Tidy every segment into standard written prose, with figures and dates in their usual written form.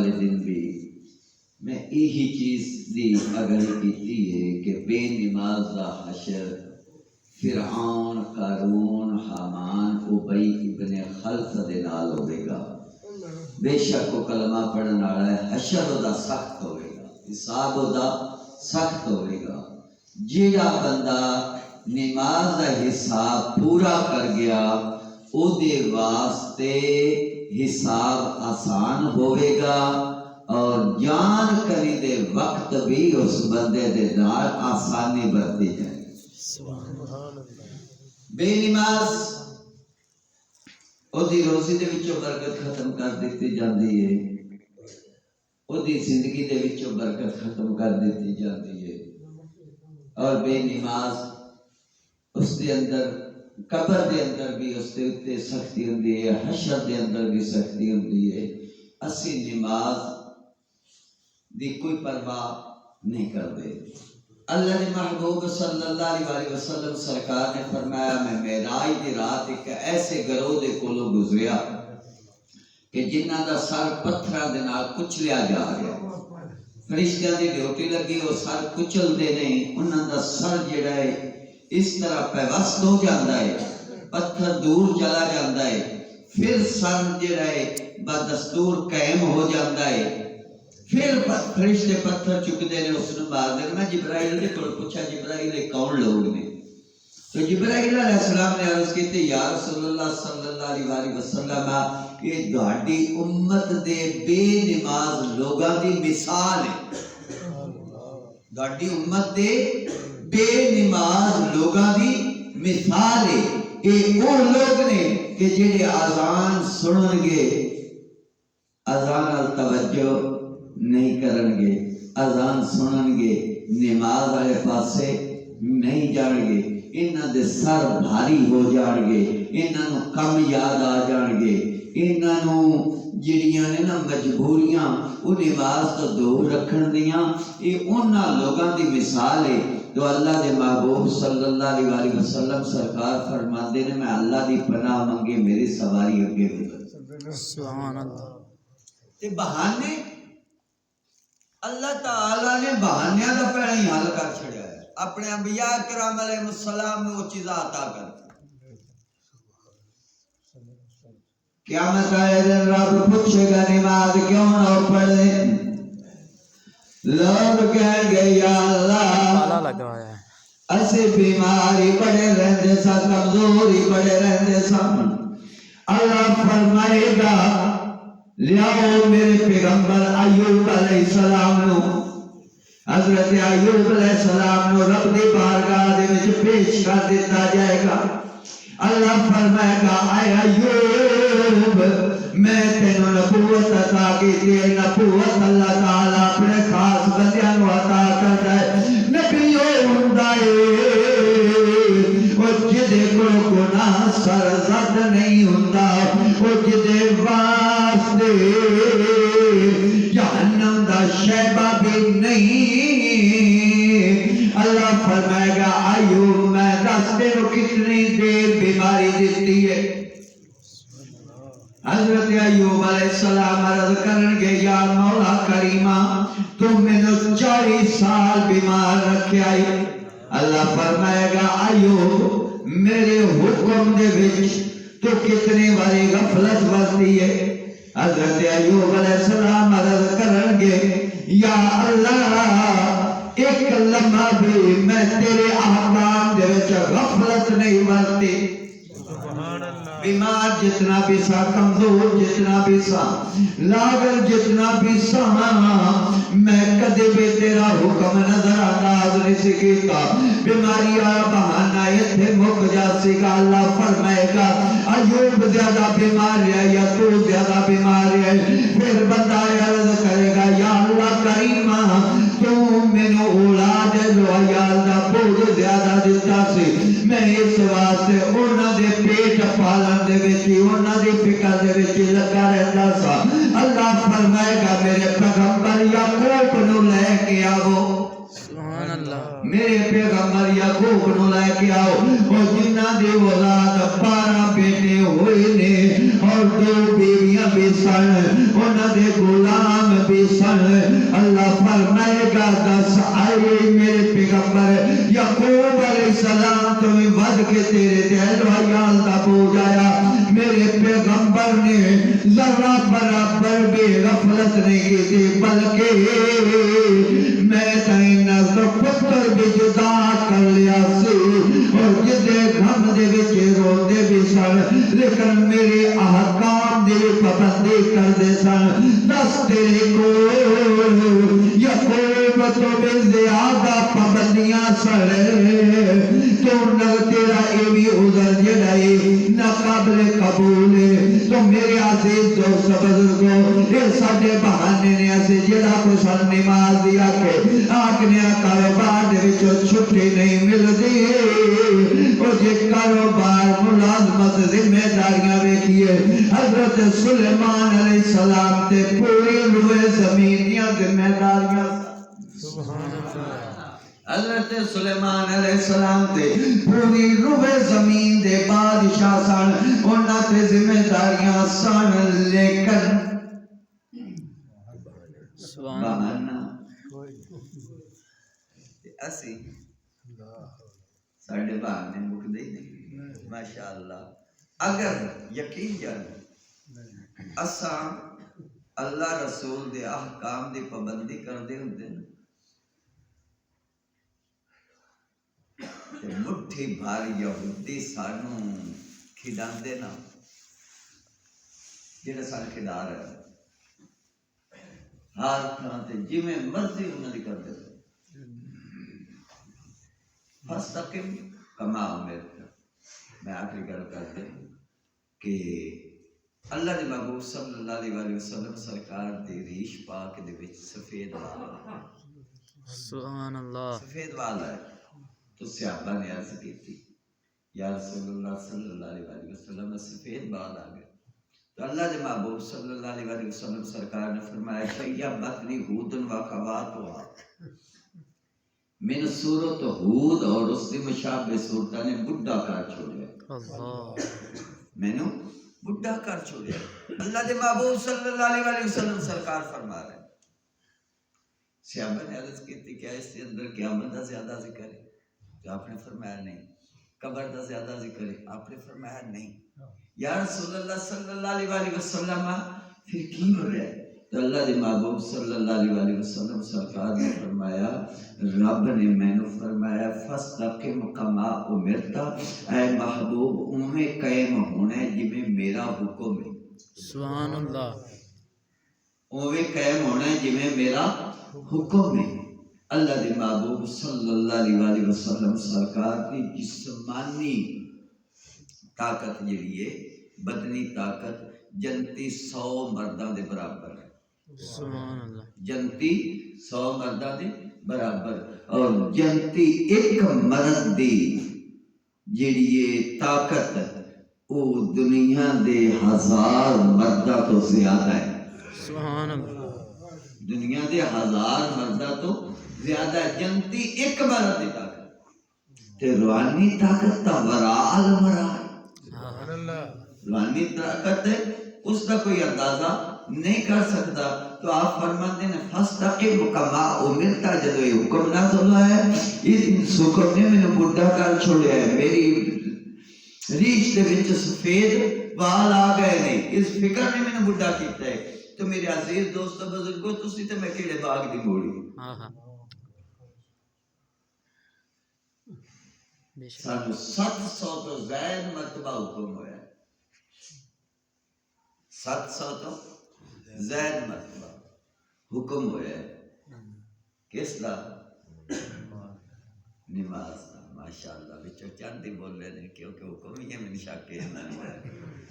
والے دن بھی میں یہی چیز دی آگاہی کی ہے کہ بے نماز دا حشر فرعون، قارون، حامان، ابی ابن خلف دے نال ہوئے گا۔ بے شک وہ کلمہ پڑھن والا ہے، حشر دا سخت ہوئے گا، حساب دا سخت ہوئے گا۔ جیڑا بندہ نماز دا حساب پورا کر گیا او دے واسطے حساب آسان ہوئے گا، اور جان کری دے وقت بھی اس بندے دے نال آسانی برتی جائے۔ بے نماز او دی روزی دے وچوں برکت ختم کر دیتی جاندی ہے، او دی زندگی دے وچوں برکت ختم کر دیتی جاندی ہے، اور بے نماز اس دے اندر قبر دے اندر بھی اس دے اتے سختی ہوندی ہے، حشر دے اندر بھی سختی ہوندی ہے۔ اسی نماز دی کوئی پرواہ نہیں کرتے۔ اللہ نے محبوب صلی اللہ علیہ وسلم سرکار نے فرمایا میں معراج دی رات ایک ایسے گروہ دے کولوں گزریا کہ جنہاں دا سر پتھراں دے نال کچلیا جا رہا، فرشتیاں دی ڈیوٹی لگی، وہ سر کچل دے نہیں، انہاں دا سر جڑا ہے اس طرح پیوست ہو جاتا ہے، پتھر دور چلا جاتا ہے، پھر سر جڑا ہے بدستور قائم ہو جاتا ہے، پھر فرشتے پتھر چکتے ہیں، اس نے مار دے۔ میں جبرائیل نے پوچھا جبرائیل کون لوگ نے؟ تو جبرائیل علیہ السلام نے عرض کی تھی یا رسول اللہ صلی اللہ علیہ وسلم یہ دہاڑی امت دے بے نماز لوگاں دی مثال ہے، دہاڑی امت دے بے نماز لوگاں دی مثال ہے۔ یہ وہ لوگ نے کہ جڑے اذان سنن گے اذان ال توجہ نہیں کرن گے، اذان سنن گے نماز والے پاسے نہیں جان گے، انہاں دے سر بھاری ہو جان گے، انہاں نوں کم یاد آ جان گے، انہاں نوں جڑیاں نے نا مجبوریاں وہ نماز تو دور رکھن دیاں، یہ انہاں لوگاں دی مثال ہے۔ تو اللہ دے محبوب صلی اللہ علیہ وسلم سرکار فرماندے نے میں اللہ دی پناہ منگے میری سواری اگے گزر۔ سبحان اللہ۔ تے بہانے اللہ تعالیٰ نے بہانیاں دا پہلے ہی حل کر چھڑیا ہے، اپنے انبیاء کرام علیہ السلام نے وہ چیزاں عطا کر دی۔ قیامت آئے دن رب پوچھے گا نماز کیوں نہ پڑھے؟ لوگ کہیں گے یا اللہ اسے بیماری بڑے رہندے سا، کمزوری بڑے رہندے سا۔ اللہ فرمائے گا لیاؤ میرے پیغمبر ایوب علیہ السلام نو، حضرت ایوب علیہ السلام نو رب دی بارگاہ دے وچ پیش کر دیتا جائے گا۔ اللہ فرمائے گا اے ایوب میں تینوں نبوت عطا کی تھی، نبوت اللہ تعالیٰ اپنے خاص بندیاں نو عطا کرتا ہے۔ نبی ہوندا ہے او جدے کو گناہ سرزد نہیں ہوندا، او جدے واسطے جہنم دا شیبہ بھی نہیں۔ اللہ فرمائے گا ایوب میں دس تینوں کتنی دیر بیماری دیتی ہے؟ حضرت ایوب علیہ السلام عرض کرن گے یا مولا کریمہ تم میں نے 40 سال بیمار رکھے آئی۔ اللہ فرمائے گا ایوب میرے حکم دے وچ تو کتنے باری غفلت برتی ہے؟ حضرت ایوب علیہ السلام عرض کرن گے یا اللہ ایک لمحہ بھی میں تیرے احکام دے وچ غفلت نہیں برتی۔ بیمار جتنا بھی سا، کمزور جتنا بھی سا، لاغر جتنا بھی سا، میں کدے بھی تیرا حکم نظر انداز نہیں سکتا۔ بیماری آ بہانہ اتھے مک جا سکا۔ اللہ فرمائے گا ایوب زیادہ بیمار ہے یا تو زیادہ بیمار ہے؟ پھر بندہ عرض کرے گا یا اللہ کریمہ تو میں نے اولاد جو عیال دا بوجھ زیادہ دیتا سی، میں اس واسطے انہاں دے پیٹ پالن دے وچ انہاں دی فکر دے وچ لگا رہتا سا۔ اللہ فرمائے گا میرے پیغمبر یعقوب نو لے کے آؤ، سبحان اللہ، میرے پیغمبر یعقوب نو لے کے آؤ، اور جنہاں دی اولاد 12 بیٹے ہوئے نے اور 2 بیویاں بھی سن، انہاں دے غلام نبی سن اللہ فرمائے گا دس آئے میرے پیغمبر یعقوب علیہ السلام تو ود کے تیرے دل ویال دا بوجھ آیا میرے پیغمبر نے ذرہ برابر بے غفلت نہیں کی تھی بلکہ میں تین پتر بھی جدا کر لیا سی اور جدے گھم دے وچ روندے بھی سن لیکن میرے احکام دی پابندی کر دے سن دس تیرے کو یعقوب تو بے زیادہ پابندیاں سن تو نہ تیرا اے بھی عذر جڑا ہے نہ قابل قبول ہے تو میرے عزیز دوست بزرگوں یہ سارے بہانے نے ایسے جڑا کو سن نماز دیا کہ آگنے کاروبار دے وچوں چھٹی نہیں ملتی اور جے کاروبار ملازمت ذمہ داریاں ویکھیے حضرت سلیمان علیہ السلام تے پوری روئے زمین دیاں ذمہ داریاں سبحان اللہ حضرت سلیمان علیہ السلام تے پوری روئے زمین دے بادشاہ سن انہاں تے ذمہ داریاں سن لیکن بہانا اسی ساڑھے بہانے مکدے ہی نہیں ماشاءاللہ اگر یقین جانے اساں اللہ رسول دے احکام دی پابندی کر دے ہوندے نا مٹھی بھاری یہودی سانوں کھڈان دے نا جنہیں سان کھڈا رہے ہر طرح تے جی میں مرضی انہوں نے کر دے فاستقم کما امرت میں آخری گل کر دیں کہ اللہ نے محبوب صلی اللہ علیہ وسلم سرکار دی ریش پاک دے وچ سفید والا سبحان اللہ سفید والا ہے تو صحابہ نے عرض کی تھی یا رسول اللہ صلی اللہ علیہ وسلم سفید بال آ گئے تو اللہ نے محبوب صلی اللہ علیہ وسلم سرکار نے فرمایا شیبتنی ہود و خواتها من صورت ہود اور اس کی مشابہ صورتہ نے بڑھا کر چھوڑیا اللہ میں نے بڑھا کر چھوڑیا اللہ نے محبوب صلی اللہ علیہ وسلم سرکار فرما رہے صحابہ نے عرض کی تھی کیا اس کے اندر قیامت کا زیادہ ذکر ہے تو آپ نے فرمایا نہیں قبر کا زیادہ ذکر ہے آپ نے فرمایا نہیں یا رسول اللہ صلی اللہ علیہ وسلم پھر کی ہو رہا ہے تو اللہ دے محبوب صلی اللہ علیہ وسلم سرکار نے فرمایا رب نے میں نے فرمایا فاستقم کما امرت اے محبوب انہیں قائم ہونا ہے جی میں میرا حکم ہے سبحان اللہ انہیں قائم ہونا ہے جی میں میرا حکم ہے اللہ دے محبوب صلی اللہ علیہ وسلم سرکار کی جسمانی طاقت جڑی ہے بدنی طاقت جنتی 100 مرداں دے برابر ہے سبحان اللہ جنتی 100 مرداں دے برابر اور جنتی ایک مرد دی جڑی ہے طاقت او دنیا دے 1000 مرداں تو زیادہ ہے سبحان اللہ دنیا دے 1000 مرداں تو زیادہ جنتی ایک مرد دی طاقت تے روحانی طاقت تا ورال مرال روحانی طاقت ہے اس کا کوئی اندازہ نہیں کر سکتا تو آپ فرماتے ہیں فاستقم کما امرت جدو یہ حکم نازل ہوا ہے اس حکم نے میں بڑھا کر چھوڑیا ہے میری ریش دے وچ سفید وال آ گئے نہیں اس فکر نے میں بڑھا کیتا ہے تو میرے عزیز دوستو بزرگو تسی تے میں کیڑے باغ دی گوڑی سانو 700 تو زائد مرتبہ حکم ہوا ہے 700 تو زائد مرتبہ حکم ہوا ہے کس دا نماز دا ماشاءاللہ بچوں چاندی بول رہے ہیں کیونکہ حکم ہی ہے میں شک ہے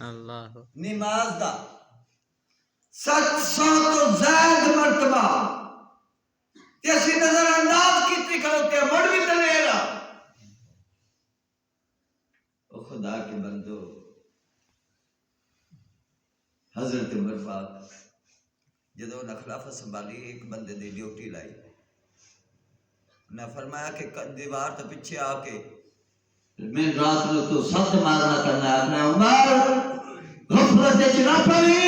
اللہ نماز دا 700 تو زائد مرتبہ کیسی نظر انداز کیتی کھڑوتے ہیں مڑ بھی تلے گا خدا کے بندو حضرت عمر پاک جدو انہیں خلافت سنبھالی ایک بندے دی ڈیوٹی لائی انہیں فرمایا کہ دیوار تو پیچھے آ کے میں رات میں تو سخت مارنا کرنا ہے اپنے عمر غفلت چنا پڑی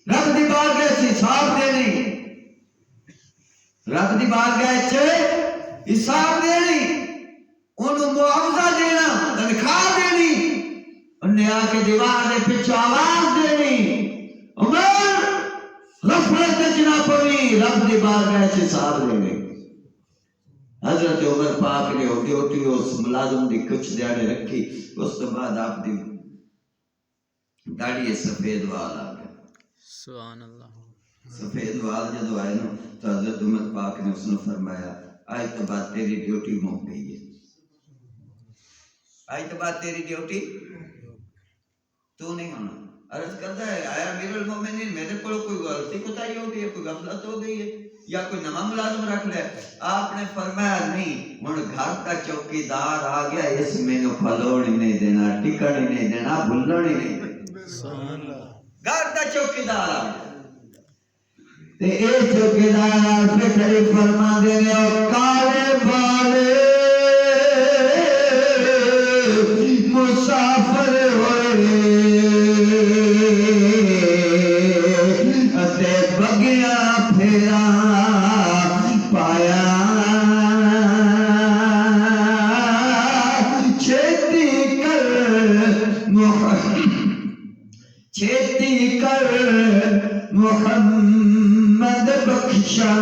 رب دی بار کے ایسی صاف دے نہیں رب دی بارگاہ وچ حساب دینی، انہوں معاوضہ دینا، تنخواہ دینی، انہیں آ کے دیوار دے پیچھے آواز دینی، عمر غفلت وچ نہ پوی، رب دی بارگاہ وچ حساب دینے۔ حضرت عمر پاک نے ڈیوٹی اس ملازم دی کچھ دیاڑے رکھی، اس تو بعد آپ دی داڑھی سفید وال آ گئے۔ سبحان اللہ۔ سفید وال جدو آئے نا تو حضرت عمر پاک نے اس نے فرمایا آج تو بعد تیری ڈیوٹی مک گئی ہے، آج تو بعد تیری ڈیوٹی تو نہیں ہونا۔ عرض کرتا ہے آیا امیر المومنین میرے کو کوئی غلطی کوتاہی ہو گئی ہے، کوئی غفلت ہو گئی ہے یا کوئی نواں ملازم رکھ لیا؟ آپ نے فرمایا نہیں، ہن گھر کا چوکی دار آ گیا، اس میں نو پھلوڑ ہی نہیں دینا، ٹکن ہی نہیں دینا، بھلن ہی نہیں دینا۔ سبحان اللہ۔ گھر کا چوکی دار آ گیا تے اے چوکی دار پھر فرما دے کالے والے مسافر ہوئے اتے بگیاں پھیرا پایا، چھیتی کر محمد بخشا